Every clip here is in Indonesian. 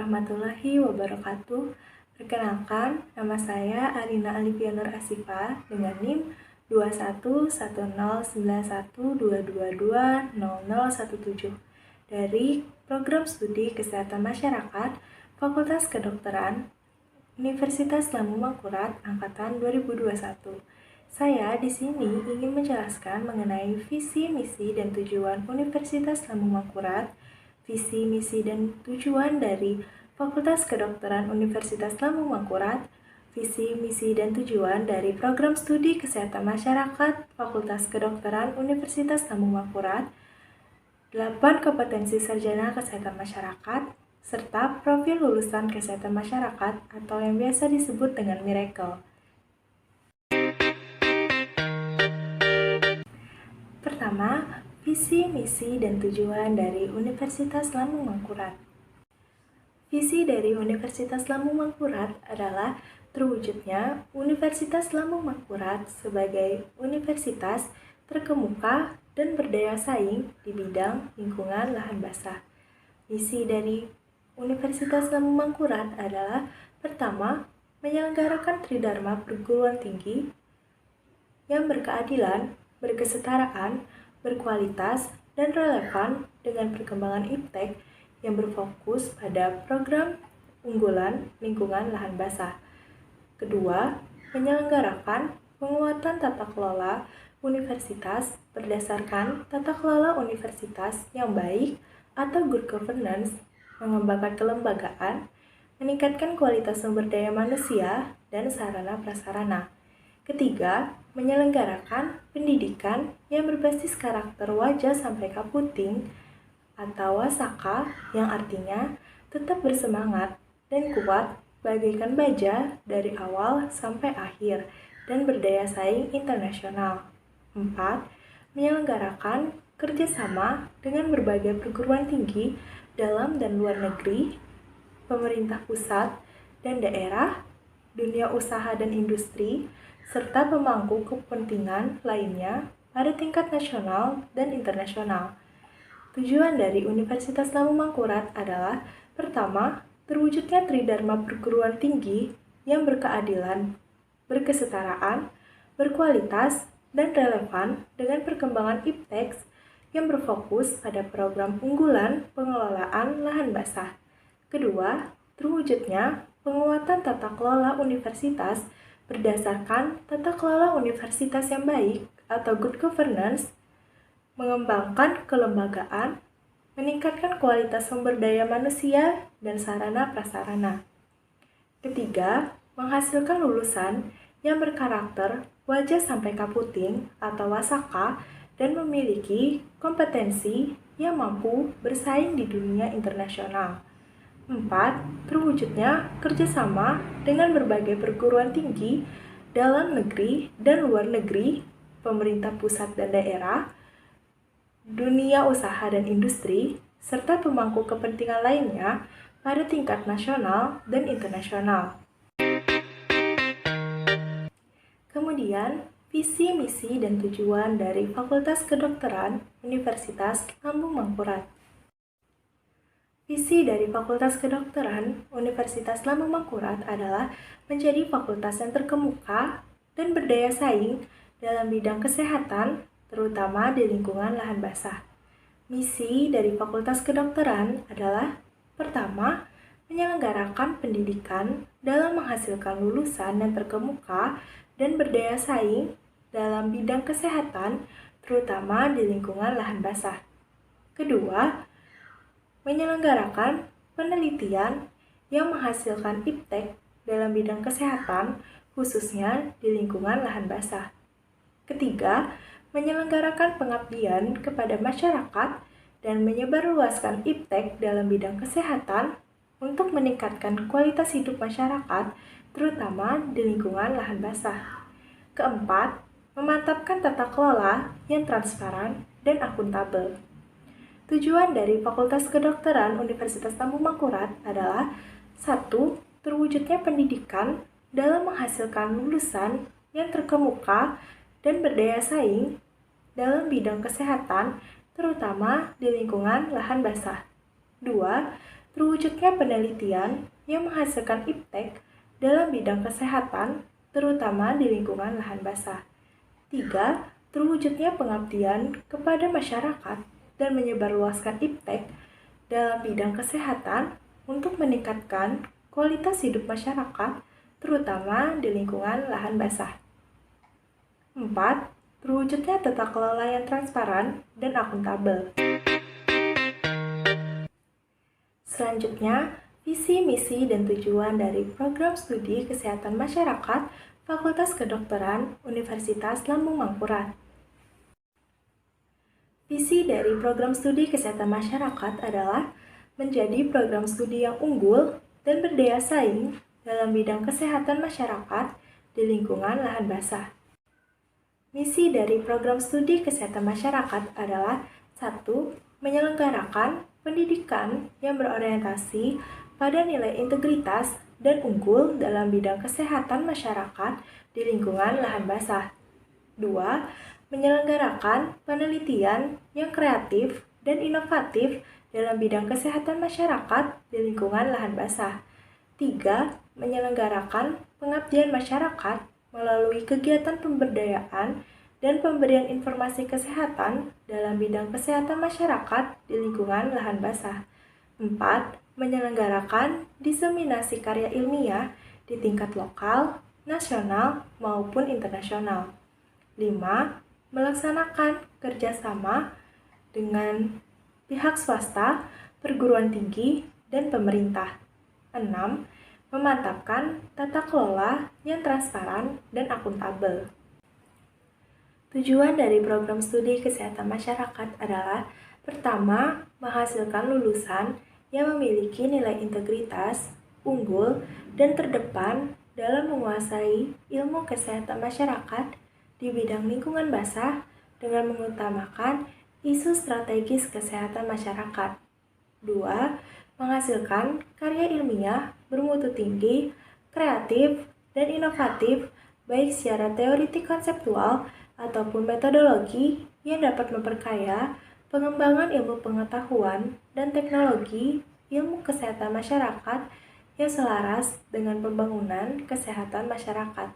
warahmatullahi wabarakatuh. Perkenalkan, nama saya Arina Alivia Nur Asifa dengan NIM 21109122200017 dari Program Studi Kesehatan Masyarakat Fakultas Kedokteran Universitas Lampung Mangkurat Angkatan 2021. Saya di sini ingin menjelaskan mengenai visi, misi, dan tujuan Universitas Lampung Mangkurat, visi, misi, dan tujuan dari Fakultas Kedokteran Universitas Lampung Mangkurat, visi, misi, dan tujuan dari Program Studi Kesehatan Masyarakat Fakultas Kedokteran Universitas Lampung Mangkurat, 8 kompetensi sarjana kesehatan masyarakat, serta profil lulusan kesehatan masyarakat atau yang biasa disebut dengan Miracle. Pertama, visi, misi, dan tujuan dari Universitas Lampung Mangkurat. Visi dari Universitas Lampung Mangkurat adalah terwujudnya Universitas Lampung Mangkurat sebagai universitas terkemuka dan berdaya saing di bidang lingkungan lahan basah. Misi dari Universitas Lampung Mangkurat adalah pertama, menyelenggarakan tridharma perguruan tinggi yang berkeadilan, berkesetaraan, berkualitas, dan relevan dengan perkembangan iptek yang berfokus pada program unggulan lingkungan lahan basah. Kedua, menyelenggarakan penguatan tata kelola universitas berdasarkan tata kelola universitas yang baik atau good governance, mengembangkan kelembagaan, meningkatkan kualitas sumber daya manusia dan sarana prasarana. Ketiga, menyelenggarakan pendidikan yang berbasis karakter wajah sampai kaputing atau wasaka yang artinya tetap bersemangat dan kuat bagaikan baja dari awal sampai akhir dan berdaya saing internasional. 4. Menyelenggarakan kerjasama dengan berbagai perguruan tinggi dalam dan luar negeri, pemerintah pusat dan daerah, dunia usaha dan industri, serta pemangku kepentingan lainnya pada tingkat nasional dan internasional. Tujuan dari Universitas Lampung Mangkurat adalah pertama, terwujudnya tridharma perguruan tinggi yang berkeadilan, berkesetaraan, berkualitas, dan relevan dengan perkembangan iptek yang berfokus pada program unggulan pengelolaan lahan basah. Kedua, terwujudnya penguatan tata kelola universitas berdasarkan tata kelola universitas yang baik atau good governance, mengembangkan kelembagaan, meningkatkan kualitas sumber daya manusia dan sarana prasarana. Ketiga, menghasilkan lulusan yang berkarakter wajah sampai kaputing atau wasaka dan memiliki kompetensi yang mampu bersaing di dunia internasional. 4. Terwujudnya kerjasama dengan berbagai perguruan tinggi dalam negeri dan luar negeri, pemerintah pusat dan daerah, dunia usaha dan industri, serta pemangku kepentingan lainnya pada tingkat nasional dan internasional. Kemudian, visi, misi, dan tujuan dari Fakultas Kedokteran Universitas Lampung Mangkurat. Visi dari Fakultas Kedokteran Universitas Lampung Mangkurat adalah menjadi fakultas yang terkemuka dan berdaya saing dalam bidang kesehatan, terutama di lingkungan lahan basah. Misi dari Fakultas Kedokteran adalah pertama, menyelenggarakan pendidikan dalam menghasilkan lulusan yang terkemuka dan berdaya saing dalam bidang kesehatan, terutama di lingkungan lahan basah. Kedua, menyelenggarakan penelitian yang menghasilkan iptek dalam bidang kesehatan, khususnya di lingkungan lahan basah. Ketiga, menyelenggarakan pengabdian kepada masyarakat dan menyebarluaskan iptek dalam bidang kesehatan untuk meningkatkan kualitas hidup masyarakat, terutama di lingkungan lahan basah. Keempat, memantapkan tata kelola yang transparan dan akuntabel. Tujuan dari Fakultas Kedokteran Universitas Lampung Mangkurat adalah 1. Terwujudnya pendidikan dalam menghasilkan lulusan yang terkemuka dan berdaya saing dalam bidang kesehatan, terutama di lingkungan lahan basah. 2. terwujudnya penelitian yang menghasilkan iptek dalam bidang kesehatan, terutama di lingkungan lahan basah. 3. Terwujudnya pengabdian kepada masyarakat dan menyebarluaskan iptek dalam bidang kesehatan untuk meningkatkan kualitas hidup masyarakat, terutama di lingkungan lahan basah. 4. Terwujudnya tata kelola yang transparan dan akuntabel. Selanjutnya, visi, misi, dan tujuan dari program studi kesehatan masyarakat Fakultas Kedokteran Universitas Lambung Mangkurat. Visi dari program studi kesehatan masyarakat adalah menjadi program studi yang unggul dan berdaya saing dalam bidang kesehatan masyarakat di lingkungan lahan basah. Misi dari program studi kesehatan masyarakat adalah 1. Menyelenggarakan pendidikan yang berorientasi pada nilai integritas dan unggul dalam bidang kesehatan masyarakat di lingkungan lahan basah. 2. Menyelenggarakan penelitian yang kreatif dan inovatif dalam bidang kesehatan masyarakat di lingkungan lahan basah. 3. Menyelenggarakan pengabdian masyarakat melalui kegiatan pemberdayaan dan pemberian informasi kesehatan dalam bidang kesehatan masyarakat di lingkungan lahan basah. 4. Menyelenggarakan diseminasi karya ilmiah di tingkat lokal, nasional, maupun internasional. 5. Melaksanakan kerjasama dengan pihak swasta, perguruan tinggi, dan pemerintah. 6. Memantapkan tata kelola yang transparan dan akuntabel. Tujuan dari program studi kesehatan masyarakat adalah pertama, menghasilkan lulusan yang memiliki nilai integritas, unggul, dan terdepan dalam menguasai ilmu kesehatan masyarakat di bidang lingkungan basah dengan mengutamakan isu strategis kesehatan masyarakat. 2. Menghasilkan karya ilmiah bermutu tinggi, kreatif, dan inovatif baik secara teoretik konseptual ataupun metodologi yang dapat memperkaya pengembangan ilmu pengetahuan dan teknologi ilmu kesehatan masyarakat yang selaras dengan pembangunan kesehatan masyarakat.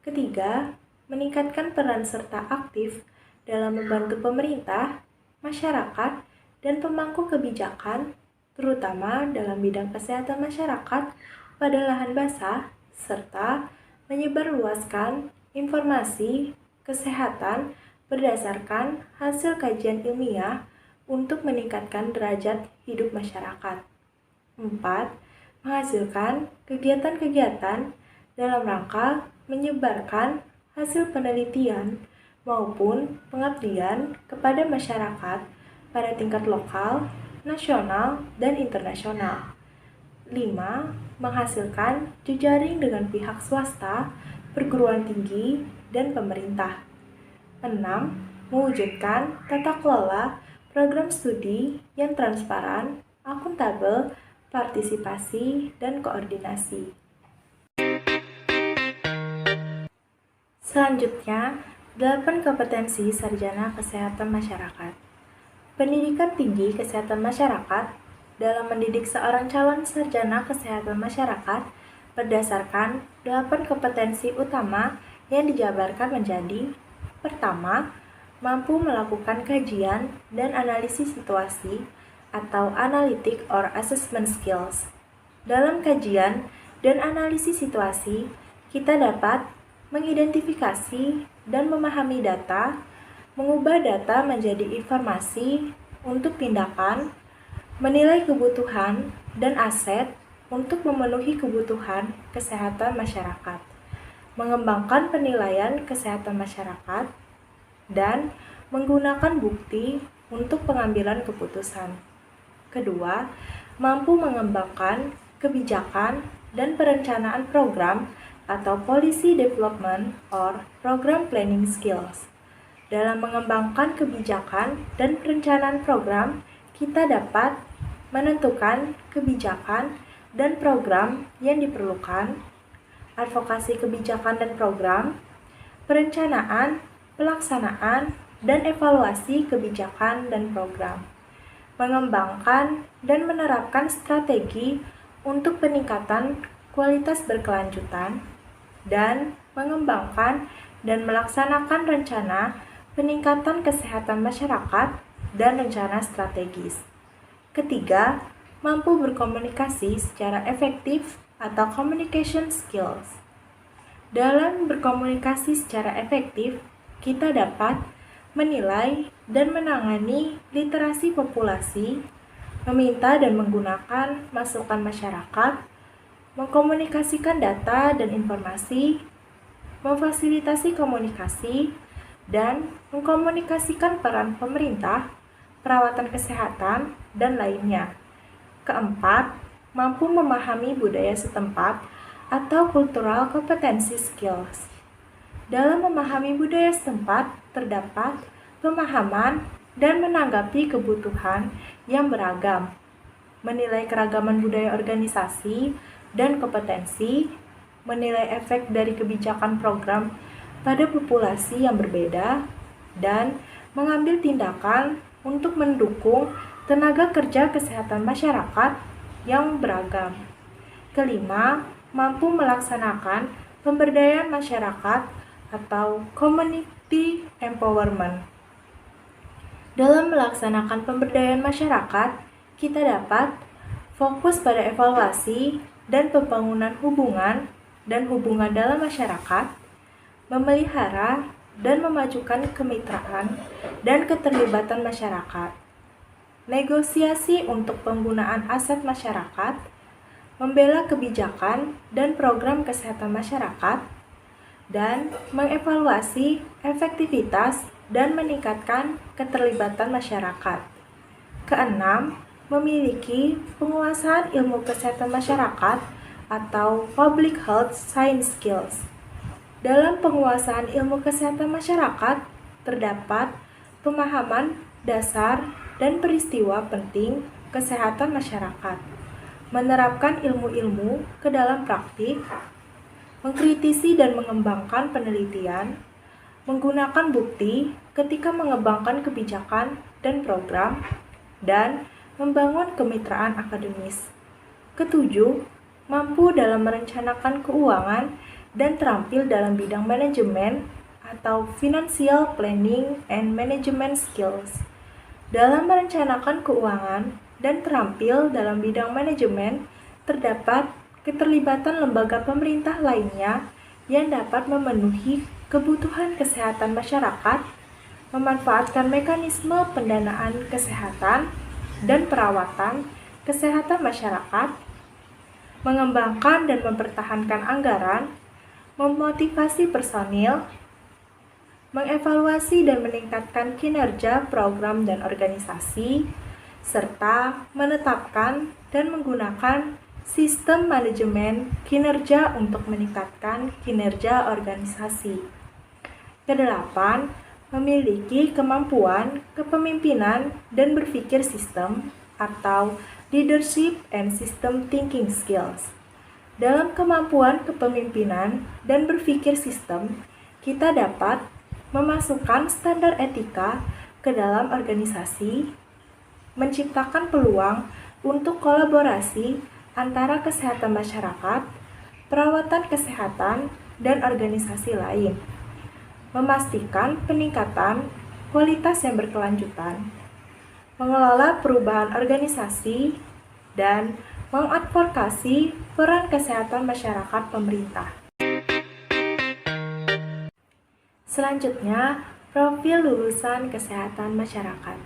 Ketiga, meningkatkan peran serta aktif dalam membantu pemerintah, masyarakat, dan pemangku kebijakan, terutama dalam bidang kesehatan masyarakat pada lahan basah, serta menyebarluaskan informasi kesehatan berdasarkan hasil kajian ilmiah untuk meningkatkan derajat hidup masyarakat. 4. Menghasilkan kegiatan-kegiatan dalam rangka menyebarkan hasil penelitian maupun pengabdian kepada masyarakat pada tingkat lokal, nasional, dan internasional. 5. Menghasilkan jejaring dengan pihak swasta, perguruan tinggi, dan pemerintah. 6. Mewujudkan tata kelola program studi yang transparan, akuntabel, partisipasi, dan koordinasi. Selanjutnya, 8 kompetensi sarjana kesehatan masyarakat. Pendidikan tinggi kesehatan masyarakat dalam mendidik seorang calon sarjana kesehatan masyarakat berdasarkan 8 kompetensi utama yang dijabarkan menjadi: pertama, mampu melakukan kajian dan analisis situasi atau analytic or assessment skills. Dalam kajian dan analisis situasi, kita dapat mengidentifikasi dan memahami data, mengubah data menjadi informasi untuk tindakan, menilai kebutuhan dan aset untuk memenuhi kebutuhan kesehatan masyarakat, mengembangkan penilaian kesehatan masyarakat, dan menggunakan bukti untuk pengambilan keputusan. Kedua, mampu mengembangkan kebijakan dan perencanaan program atau policy development or program planning skills. Dalam mengembangkan kebijakan dan perencanaan program, kita dapat menentukan kebijakan dan program yang diperlukan, advokasi kebijakan dan program, perencanaan, pelaksanaan, dan evaluasi kebijakan dan program. mengembangkan dan menerapkan strategi untuk peningkatan kualitas berkelanjutan, dan mengembangkan dan melaksanakan rencana peningkatan kesehatan masyarakat dan rencana strategis. Ketiga, mampu berkomunikasi secara efektif atau communication skills. Dalam berkomunikasi secara efektif, kita dapat menilai dan menangani literasi populasi, meminta dan menggunakan masukan masyarakat, mengkomunikasikan data dan informasi, memfasilitasi komunikasi, dan mengkomunikasikan peran pemerintah, perawatan kesehatan, dan lainnya. Keempat, mampu memahami budaya setempat atau cultural competency skills. Dalam memahami budaya setempat, terdapat pemahaman dan menanggapi kebutuhan yang beragam, menilai keragaman budaya organisasi dan kompetensi, menilai efek dari kebijakan program pada populasi yang berbeda, dan mengambil tindakan untuk mendukung tenaga kerja kesehatan masyarakat yang beragam. Kelima, mampu melaksanakan pemberdayaan masyarakat atau community empowerment. Dalam melaksanakan pemberdayaan masyarakat, kita dapat fokus pada evaluasi dan pembangunan hubungan dalam masyarakat, memelihara dan memajukan kemitraan dan keterlibatan masyarakat, negosiasi untuk penggunaan aset masyarakat, membela kebijakan dan program kesehatan masyarakat, dan mengevaluasi efektivitas dan meningkatkan keterlibatan masyarakat. Keenam, memiliki penguasaan ilmu kesehatan masyarakat atau public health science skills. Dalam penguasaan ilmu kesehatan masyarakat, terdapat pemahaman dasar dan peristiwa penting kesehatan masyarakat, menerapkan ilmu-ilmu ke dalam praktik, mengkritisi dan mengembangkan penelitian, menggunakan bukti ketika mengembangkan kebijakan dan program, dan membangun kemitraan akademis. Ketujuh, mampu dalam merencanakan keuangan dan terampil dalam bidang manajemen atau financial planning and management skills. Dalam merencanakan keuangan dan terampil dalam bidang manajemen, terdapat keterlibatan lembaga pemerintah lainnya yang dapat memenuhi kebutuhan kesehatan masyarakat, memanfaatkan mekanisme pendanaan kesehatan dan perawatan kesehatan masyarakat, mengembangkan dan mempertahankan anggaran, memotivasi personil, mengevaluasi dan meningkatkan kinerja program dan organisasi, serta menetapkan dan menggunakan sistem manajemen kinerja untuk meningkatkan kinerja organisasi. Kedelapan, memiliki kemampuan kepemimpinan dan berpikir sistem atau leadership and system thinking skills. Dalam kemampuan kepemimpinan dan berpikir sistem, kita dapat memasukkan standar etika ke dalam organisasi, menciptakan peluang untuk kolaborasi antara kesehatan masyarakat, perawatan kesehatan, dan organisasi lain, memastikan peningkatan kualitas yang berkelanjutan, mengelola perubahan organisasi, dan mengadvokasi peran kesehatan masyarakat pemerintah. Selanjutnya, profil lulusan kesehatan masyarakat.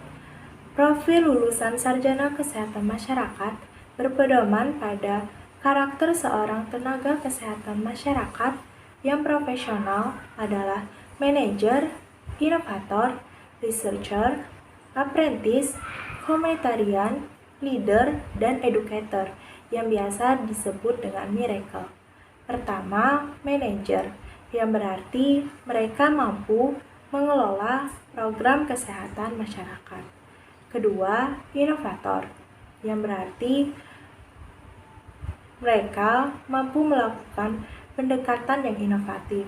Profil lulusan sarjana kesehatan masyarakat berpedoman pada karakter seorang tenaga kesehatan masyarakat yang profesional adalah manajer, inovator, researcher, apprentice, humanitarian, leader, dan educator yang biasa disebut dengan miracle. Pertama, manajer, yang berarti mereka mampu mengelola program kesehatan masyarakat. Kedua, inovator, yang berarti mereka mampu melakukan pendekatan yang inovatif.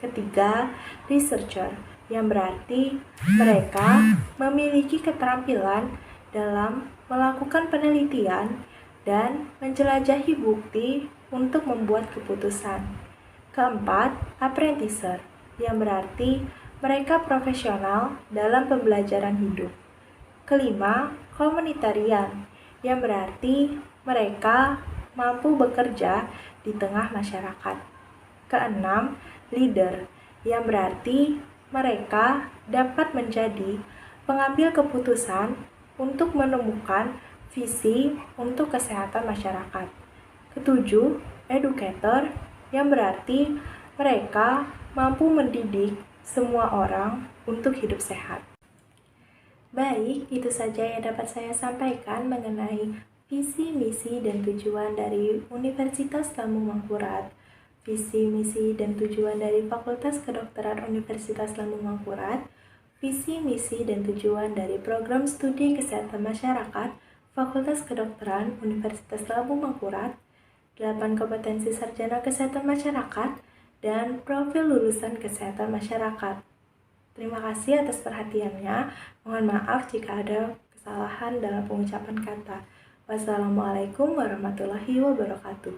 Ketiga, researcher, yang berarti mereka memiliki keterampilan dalam melakukan penelitian dan menjelajahi bukti untuk membuat keputusan. Keempat, apprenticer, yang berarti mereka profesional dalam pembelajaran hidup. Kelima, komunitarian, yang berarti mereka mampu bekerja di tengah masyarakat. Keenam, leader, yang berarti mereka dapat menjadi pengambil keputusan untuk menemukan visi untuk kesehatan masyarakat. Ketujuh, educator, yang berarti mereka mampu mendidik semua orang untuk hidup sehat. Baik, itu saja yang dapat saya sampaikan mengenai visi, misi, dan tujuan dari Universitas Lampung Mangkurat. Visi, misi, dan tujuan dari Fakultas Kedokteran Universitas Lampung Mangkurat. Visi, misi, dan tujuan dari Program Studi Kesehatan Masyarakat Fakultas Kedokteran Universitas Lampung Mangkurat. 8 kompetensi sarjana kesehatan masyarakat dan profil lulusan kesehatan masyarakat. Terima kasih atas perhatiannya. Mohon maaf jika ada kesalahan dalam pengucapan kata. Wassalamualaikum warahmatullahi wabarakatuh.